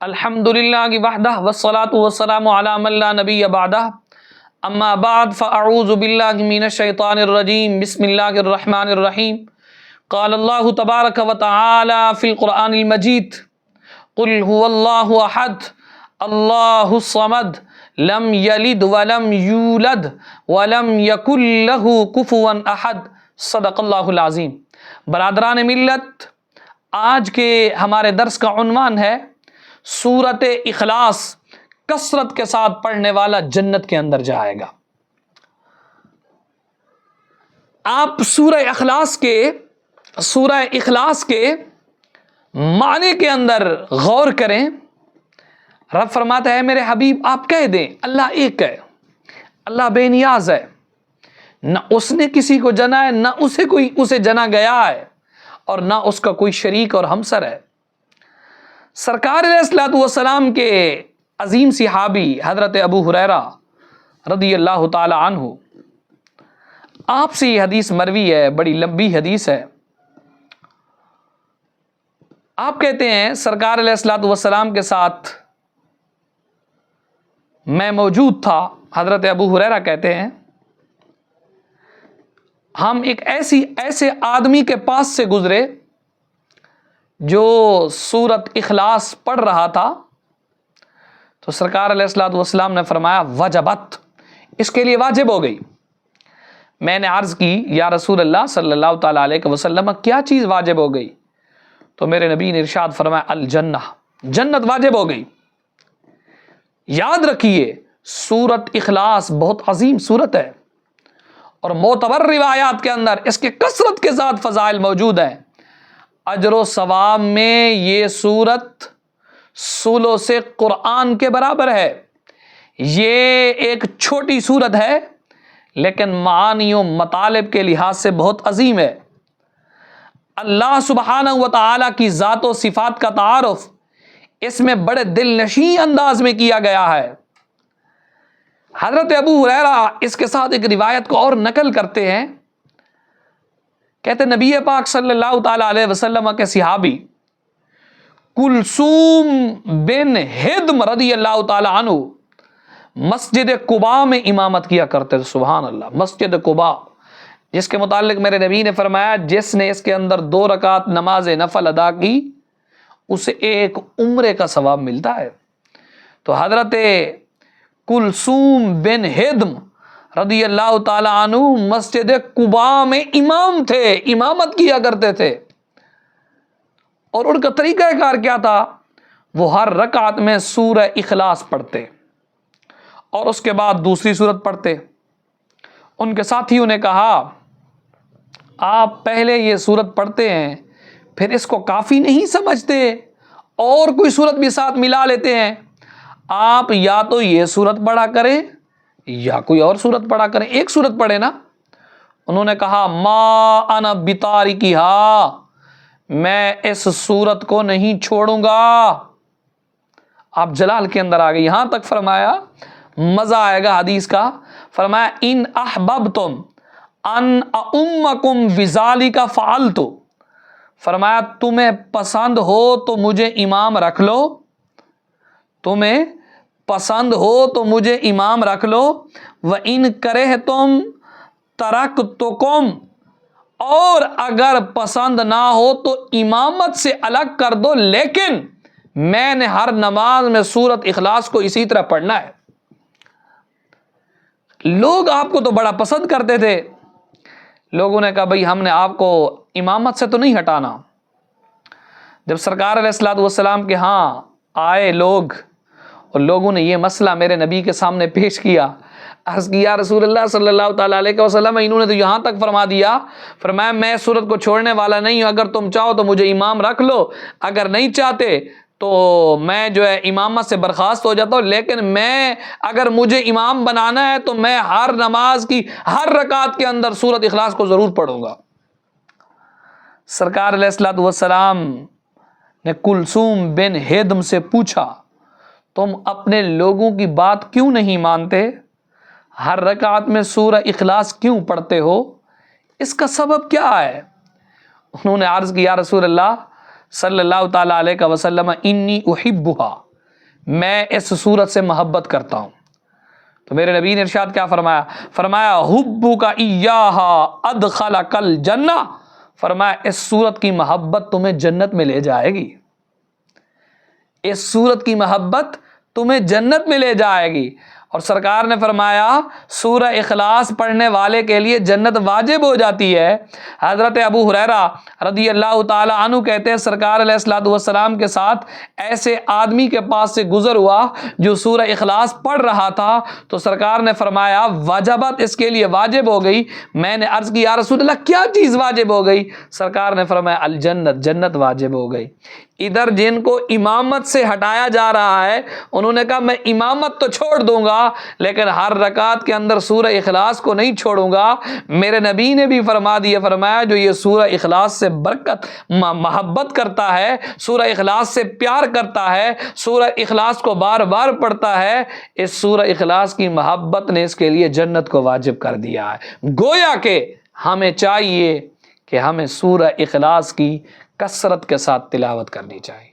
الحمد للہ وحدہ والصلاة والسلام علی من لا نبی بعدہ اما بعد فاعوذ باللہ من الشیطان الرجیم بسم اللہ الرحمن الرحیم قال اللہ تبارک وتعالی فی القرآن المجید قل هو اللہ احد اللہ الصمد لم یلد ولم یولد ولم یکن لہ کفوا احد صدق اللہ العظیم۔ برادران ملت، آج کے ہمارے درس کا عنوان ہے سورت اخلاص، کثرت کے ساتھ پڑھنے والا جنت کے اندر جائے گا۔ آپ سورہ اخلاص کے معنی کے اندر غور کریں۔ رب فرماتا ہے میرے حبیب آپ کہہ دیں اللہ ایک ہے، اللہ بے نیاز ہے، نہ اس نے کسی کو جنا ہے، نہ اسے جنا گیا ہے، اور نہ اس کا کوئی شریک اور ہمسر ہے۔ سرکار علیہ الصلوۃ والسلام کے عظیم صحابی حضرت ابو ہریرہ رضی اللہ تعالی عنہ، آپ سے یہ حدیث مروی ہے، بڑی لمبی حدیث ہے۔ آپ کہتے ہیں سرکار علیہ الصلوۃ والسلام کے ساتھ میں موجود تھا۔ حضرت ابو ہریرہ کہتے ہیں ہم ایک ایسے آدمی کے پاس سے گزرے جو سورت اخلاص پڑھ رہا تھا، تو سرکار علیہ الصلوۃ والسلام نے فرمایا وجبت، اس کے لیے واجب ہو گئی۔ میں نے عرض کی یا رسول اللہ صلی اللہ تعالی علیہ وسلم کیا چیز واجب ہو گئی؟ تو میرے نبی نے ارشاد فرمایا الجنہ، جنت واجب ہو گئی۔ یاد رکھیے سورت اخلاص بہت عظیم سورت ہے، اور معتبر روایات کے اندر اس کے کثرت کے ساتھ فضائل موجود ہیں۔ اجر و ثواب میں یہ سورت ثلث قرآن کے برابر ہے۔ یہ ایک چھوٹی سورت ہے لیکن معانی و مطالب کے لحاظ سے بہت عظیم ہے۔ اللہ سبحانہ و تعالی کی ذات و صفات کا تعارف اس میں بڑے دل نشیں انداز میں کیا گیا ہے۔ حضرت ابو ہریرہ اس کے ساتھ ایک روایت کو اور نقل کرتے ہیں، کہتے نبی پاک صلی اللہ تعالی علیہ وسلم کے صحابی کلثوم بن ہدم رضی اللہ تعالی عنہ مسجد قباء میں امامت کیا کرتے تھے۔ سبحان اللہ، مسجد قباء جس کے متعلق میرے نبی نے فرمایا جس نے اس کے اندر 2 رکعت نماز نفل ادا کی اسے ایک عمرے کا ثواب ملتا ہے۔ تو حضرت کلثوم بن ہدم رضی اللہ تعالی عنہ مسجد قباء میں امام تھے، امامت کیا کرتے تھے، اور ان کا طریقہ کار کیا تھا؟ وہ ہر رکعت میں سورہ اخلاص پڑھتے اور اس کے بعد دوسری سورت پڑھتے۔ ان کے ساتھیوں نے کہا آپ پہلے یہ سورت پڑھتے ہیں پھر اس کو کافی نہیں سمجھتے اور کوئی سورت بھی ساتھ ملا لیتے ہیں، آپ یا تو یہ سورت پڑھا کریں یا کوئی اور سورت پڑھا کریں، ایک سورت پڑھے نا۔ انہوں نے کہا ما انا بتارکھا، میں اس سورت کو نہیں چھوڑوں گا۔ آپ جلال کے اندر آ گئے، یہاں تک فرمایا مزہ آئے گا حدیث کا، فرمایا ان احببتم ان اؤمکم بذالک فعلت، فرمایا تمہیں پسند ہو تو مجھے امام رکھ لو، تمہیں پسند ہو تو مجھے امام رکھ لو، وَإِن كَرِهْتُمْ تَرَكْتُكُمْ، اور اگر پسند نہ ہو تو امامت سے الگ کر دو، لیکن میں نے ہر نماز میں سورت اخلاص کو اسی طرح پڑھنا ہے۔ لوگ آپ کو تو بڑا پسند کرتے تھے، لوگوں نے کہا بھئی ہم نے آپ کو امامت سے تو نہیں ہٹانا۔ جب سرکار علیہ الصلوۃ والسلام کے ہاں آئے لوگ اور لوگوں نے یہ مسئلہ میرے نبی کے سامنے پیش کیا، عرض کیا رسول اللہ صلی اللہ تعالیٰ علیہ وسلم انہوں نے تو یہاں تک فرما دیا، فرمایا میں سورت کو چھوڑنے والا نہیں ہوں، اگر تم چاہو تو مجھے امام رکھ لو، اگر نہیں چاہتے تو میں جو ہے امامت سے برخاست ہو جاتا ہوں، لیکن میں اگر مجھے امام بنانا ہے تو میں ہر نماز کی ہر رکعت کے اندر سورت اخلاص کو ضرور پڑھوں گا۔ سرکار علیہ الصلوۃ والسلام نے کلثوم بن ہدم سے پوچھا تم اپنے لوگوں کی بات کیوں نہیں مانتے؟ ہر رکعت میں سورہ اخلاص کیوں پڑھتے ہو؟ اس کا سبب کیا ہے؟ انہوں نے عرض کیا رسول اللہ صلی اللہ تعالی علیہ وسلم انی احبھا، میں اس صورت سے محبت کرتا ہوں. تو میرے نبی نے ارشاد کیا فرمایا؟ فرمایا حبک ایہا ادخلک الجنہ. فرمایا اس صورت کی محبت تمہیں جنت میں لے جائے گی. اس صورت کی محبت تمہیں جنت میں لے جائے گی. اور سرکار نے فرمایا سورہ اخلاص پڑھنے والے کے لیے جنت واجب ہو جاتی ہے. حضرت ابو ہریرہ رضی اللہ تعالی عنہ کہتے ہیں سرکار علیہ الصلوۃ والسلام کے ساتھ ایسے آدمی کے پاس سے گزر ہوا جو سورہ اخلاص پڑھ رہا تھا, تو سرکار نے فرمایا وجبت, اس کے لیے واجب ہو گئی. میں نے عرض کی یا رسول اللہ کیا چیز واجب ہو گئی؟ سرکار نے فرمایا الجنت, جنت واجب ہو گئی. ادھر جن کو امامت سے ہٹایا جا رہا ہے انہوں نے کہا میں امامت تو چھوڑ دوں گا لیکن ہر رکعت کے اندر سورہ اخلاص کو نہیں چھوڑوں گا. میرے نبی نے بھی فرما دیا, فرمایا جو یہ سورہ اخلاص سے برکت محبت کرتا ہے, سورہ اخلاص سے پیار کرتا ہے, سورہ اخلاص کو بار بار پڑھتا ہے, اس سورہ اخلاص کی محبت نے اس کے لیے جنت کو واجب کر دیا ہے. گویا کہ ہمیں چاہیے کہ ہمیں سورہ اخلاص کی کثرت کے ساتھ تلاوت کرنی چاہیے.